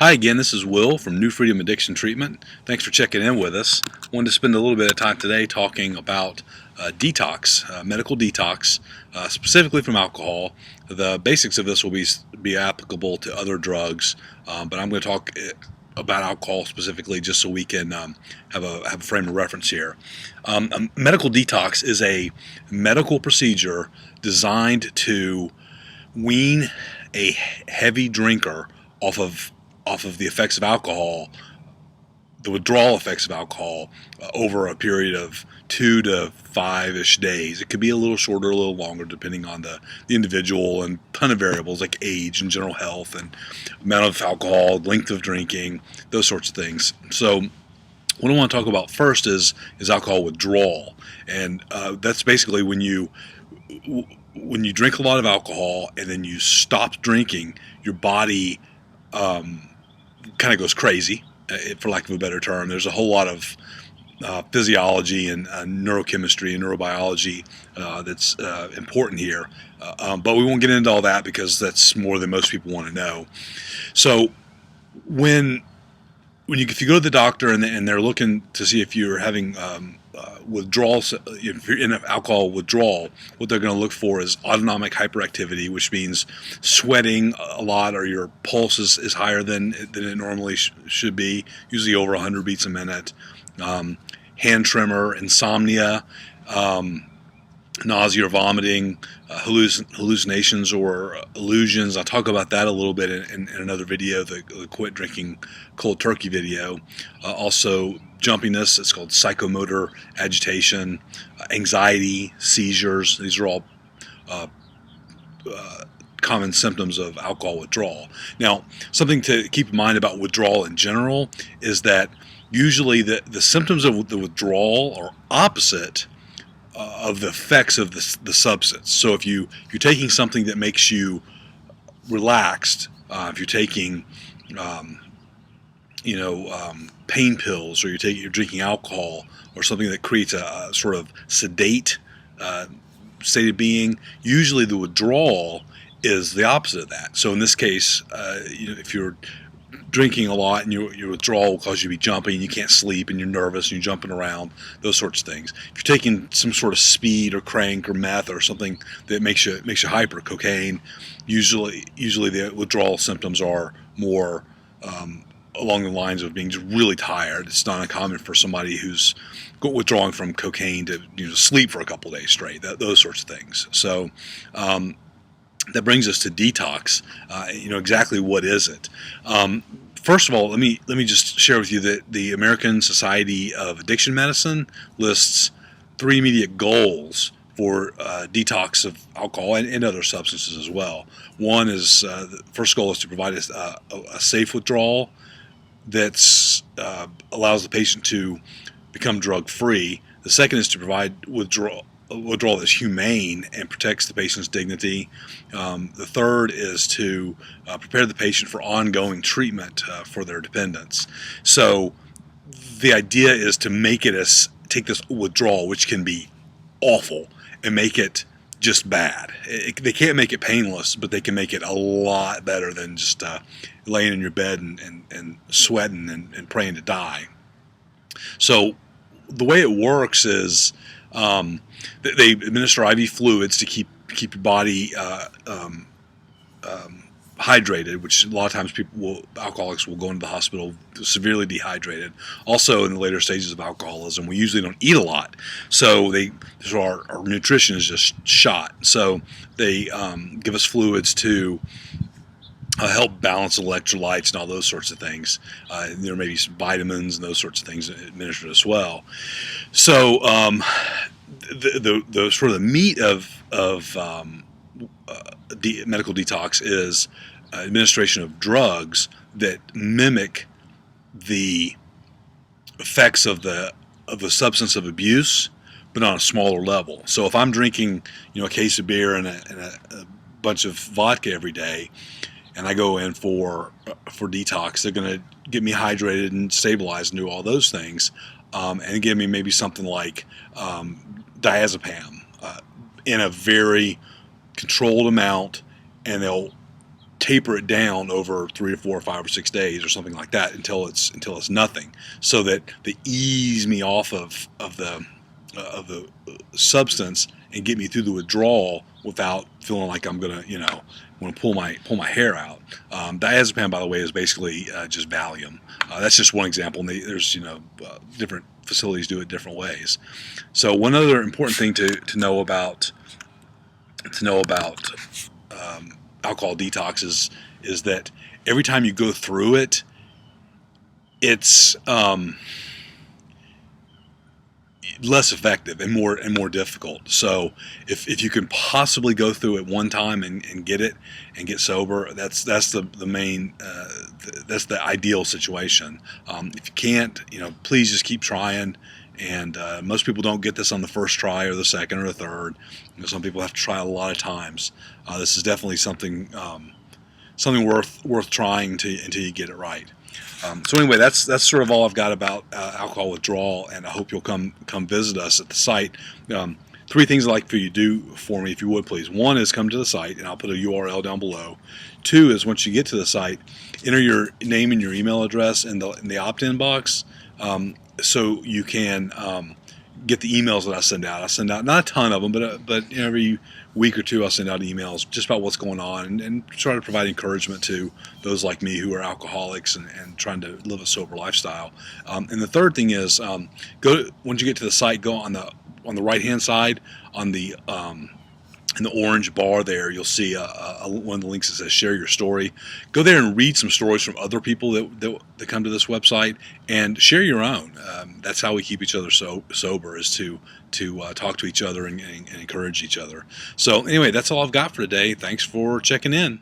Hi again, this is Will from New Freedom Addiction Treatment. Thanks for checking in with us. Wanted to spend a little bit of time today talking about detox, medical detox, specifically from alcohol. The basics of this will be applicable to other drugs, but I'm going to talk about alcohol specifically just so we can have a frame of reference here. A medical detox is a medical procedure designed to wean a heavy drinker off of the effects of alcohol, the withdrawal effects of alcohol, over a period of 2 to 5-ish days. It could be a little shorter, a little longer, depending on the individual and a ton of variables like age and general health and amount of alcohol, length of drinking, those sorts of things. So what I want to talk about first is alcohol withdrawal, and that's basically when you drink a lot of alcohol and then you stop drinking, your body kind of goes crazy, for lack of a better term. There's a whole lot of physiology and neurochemistry and neurobiology that's important here, but we won't get into all that because that's more than most people want to know. So if you go to the doctor and they're looking to see if you're having withdrawal, if you're in an alcohol withdrawal, what they're going to look for is autonomic hyperactivity, which means sweating a lot, or your pulse is higher than it normally should be, usually over 100 beats a minute, hand tremor, insomnia, nausea or vomiting, hallucinations or illusions. I'll talk about that a little bit in another video, the quit drinking cold turkey video. Also jumpiness, it's called psychomotor agitation, anxiety, seizures. These are all common symptoms of alcohol withdrawal. Now, something to keep in mind about withdrawal in general is that usually the symptoms of the withdrawal are opposite of the effects of the substance. So if you're taking something that makes you relaxed, if you're taking pain pills, or you're drinking alcohol, or something that creates a sort of sedate state of being, usually the withdrawal is the opposite of that. So in this case, if you're drinking a lot and your withdrawal will cause you to be jumpy and you can't sleep and you're nervous and you're jumping around, those sorts of things. If you're taking some sort of speed or crank or meth or something that makes you hyper, cocaine, usually the withdrawal symptoms are more along the lines of being just really tired. It's not uncommon for somebody who's withdrawing from cocaine to sleep for a couple of days straight, those sorts of things. So that brings us to detox. Exactly what is it? First of all, let me just share with you that the American Society of Addiction Medicine lists 3 immediate goals for detox of alcohol and other substances as well. One is the first goal is to provide a safe withdrawal that allows the patient to become drug-free. The second is to provide withdrawal that's humane and protects the patient's dignity. The third is to prepare the patient for ongoing treatment for their dependence. So the idea is to take this withdrawal, which can be awful, and make it just bad. They can't make it painless, but they can make it a lot better than just laying in your bed and sweating and praying to die. So the way it works is they administer IV fluids to keep your body hydrated, which a lot of times alcoholics will go into the hospital severely dehydrated. Also, in the later stages of alcoholism, we usually don't eat a lot, so our nutrition is just shot. So they give us fluids to help balance electrolytes and all those sorts of things. There may be some vitamins and those sorts of things administered as well. So the sort of the meat of medical detox is administration of drugs that mimic the effects of the substance of abuse, but on a smaller level. So if I'm drinking a case of beer and a bunch of vodka every day, and I go in for detox, they're going to get me hydrated and stabilized and do all those things, and give me maybe something like diazepam in a very controlled amount, and they'll taper it down over 3 or 4 or 5 or 6 days or something like that until it's nothing, so that they ease me off of the substance and get me through the withdrawal without feeling like I'm gonna want to pull my hair out. Diazepam, by the way, is basically just Valium. That's just one example, and there's different facilities do it different ways. So one other important thing to know about alcohol detox is that every time you go through it, it's less effective and more difficult. So if you can possibly go through it one time and get it and get sober, that's the main that's the ideal situation. If you can't, please just keep trying. And most people don't get this on the first try or the second or the third. Some people have to try a lot of times. This is definitely something worth trying until you get it right. So anyway, that's sort of all I've got about alcohol withdrawal, and I hope you'll come visit us at the site. 3 things I'd like for you to do for me, if you would please. 1 is come to the site, and I'll put a URL down below. 2 is once you get to the site, enter your name and your email address in the opt-in box, so you can get the emails that I send out. I send out not a ton of them, but every week or 2 I'll send out emails just about what's going on and try to provide encouragement to those like me who are alcoholics and trying to live a sober lifestyle. And the third thing is once you get to the site, go on the right hand side on the in the orange bar there, you'll see one of the links that says share your story. Go there and read some stories from other people that come to this website and share your own. That's how we keep each other sober, is to talk to each other and encourage each other. So anyway, that's all I've got for today. Thanks for checking in.